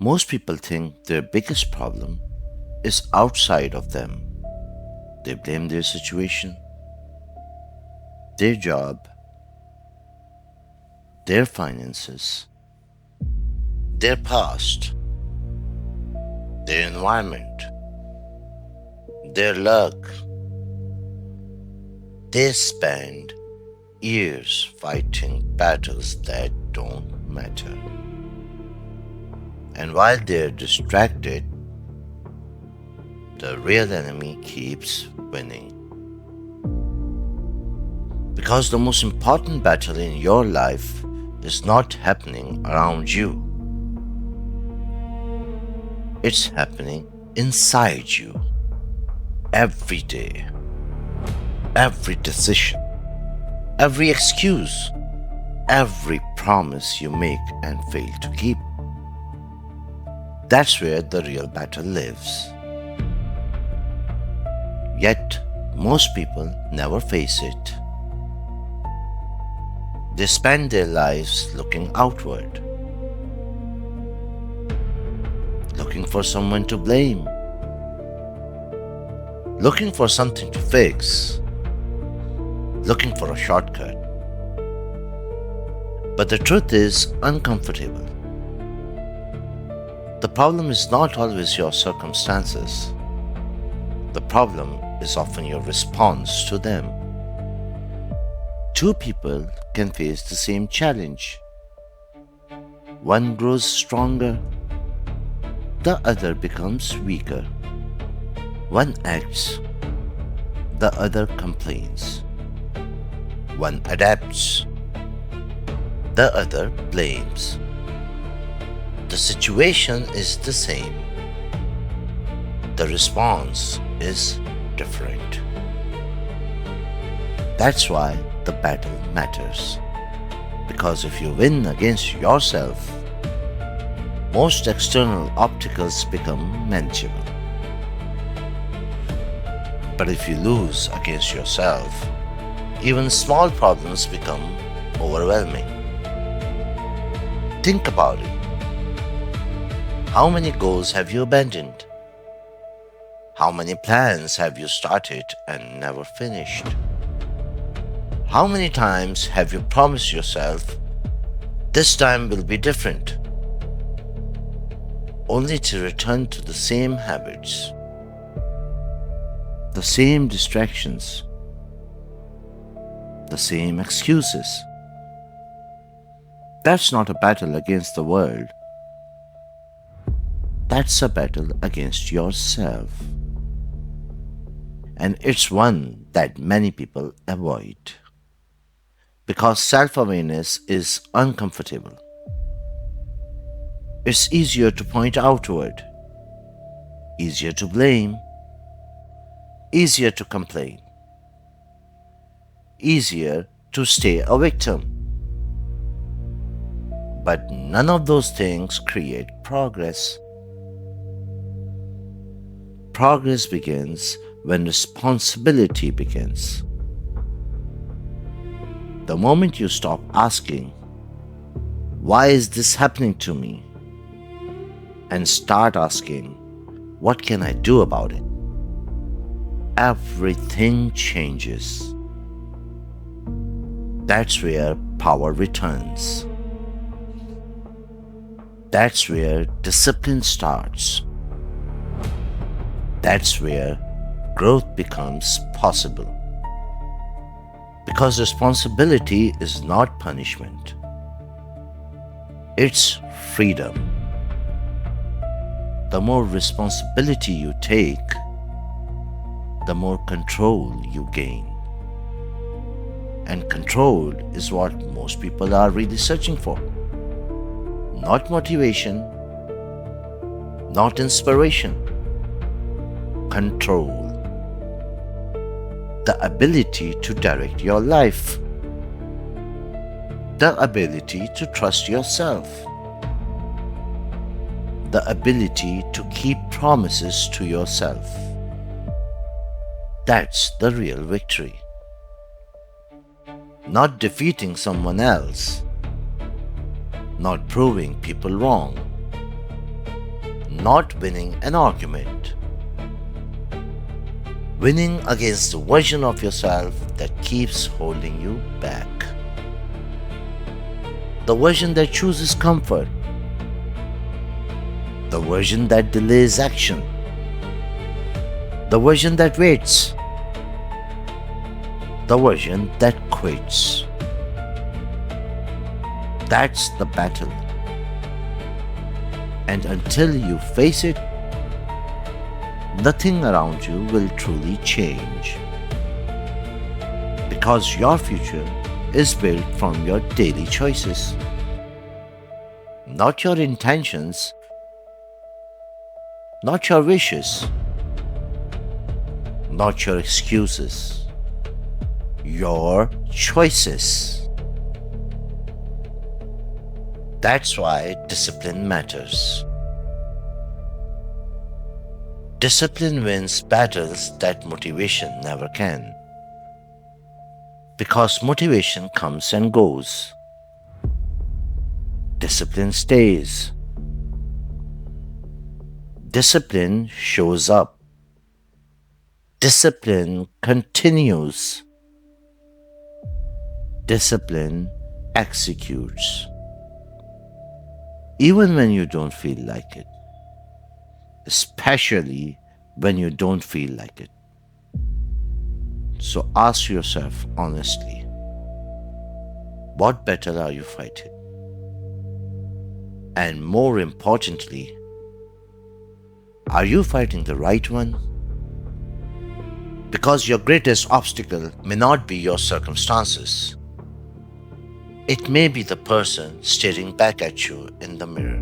Most people think their biggest problem is outside of them. They blame their situation, their job, their finances, their past, their environment, their luck. They spend years fighting battles that don't matter. And while they're distracted, the real enemy keeps winning. Because the most important battle in your life is not happening around you, it's happening inside you. Every day, every decision, every excuse, every promise you make and fail to keep. That's where the real battle lives. Yet, most people never face it. They spend their lives looking outward, looking for someone to blame, looking for something to fix, looking for a shortcut. But the truth is uncomfortable. The problem is not always your circumstances. The problem is often your response to them. Two people can face the same challenge. One grows stronger, the other becomes weaker. One acts, the other complains. One adapts, the other blames. The situation is the same. The response is different. That's why the battle matters. Because if you win against yourself, most external obstacles become manageable. But if you lose against yourself, even small problems become overwhelming. Think about it. How many goals have you abandoned? How many plans have you started and never finished? How many times have you promised yourself, this time will be different, only to return to the same habits, the same distractions, the same excuses? That's not a battle against the world. That's a battle against yourself. And it's one that many people avoid. Because self-awareness is uncomfortable. It's easier to point outward, easier to blame, easier to complain, easier to stay a victim. But none of those things create progress. Progress begins when responsibility begins. The moment you stop asking, why is this happening to me? And start asking, what can I do about it? Everything changes. That's where power returns. That's where discipline starts. That's where growth becomes possible. Because responsibility is not punishment. It's freedom. The more responsibility you take, the more control you gain. And control is what most people are really searching for. Not motivation, not inspiration. Control. The ability to direct your life. The ability to trust yourself. The ability to keep promises to yourself. That's the real victory. Not defeating someone else. Not proving people wrong. not winning an argument. Winning against the version of yourself that keeps holding you back. The version that chooses comfort. The version that delays action. The version that waits. The version that quits. That's the battle. And until you face it, nothing around you will truly change. Because your future is built from your daily choices, not your intentions, not your wishes, not your excuses, your choices. That's why discipline matters. Discipline wins battles that motivation never can. Because motivation comes and goes. Discipline stays. Discipline shows up. Discipline continues. Discipline executes. Even when you don't feel like it. Especially when you don't feel like it. So ask yourself honestly, what battle are you fighting? And more importantly, are you fighting the right one? Because your greatest obstacle may not be your circumstances. It may be the person staring back at you in the mirror.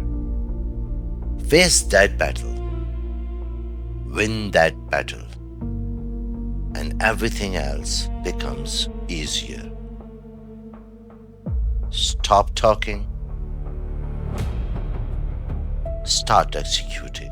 Face that battle. Win that battle. And everything else becomes easier. Stop talking. Start executing.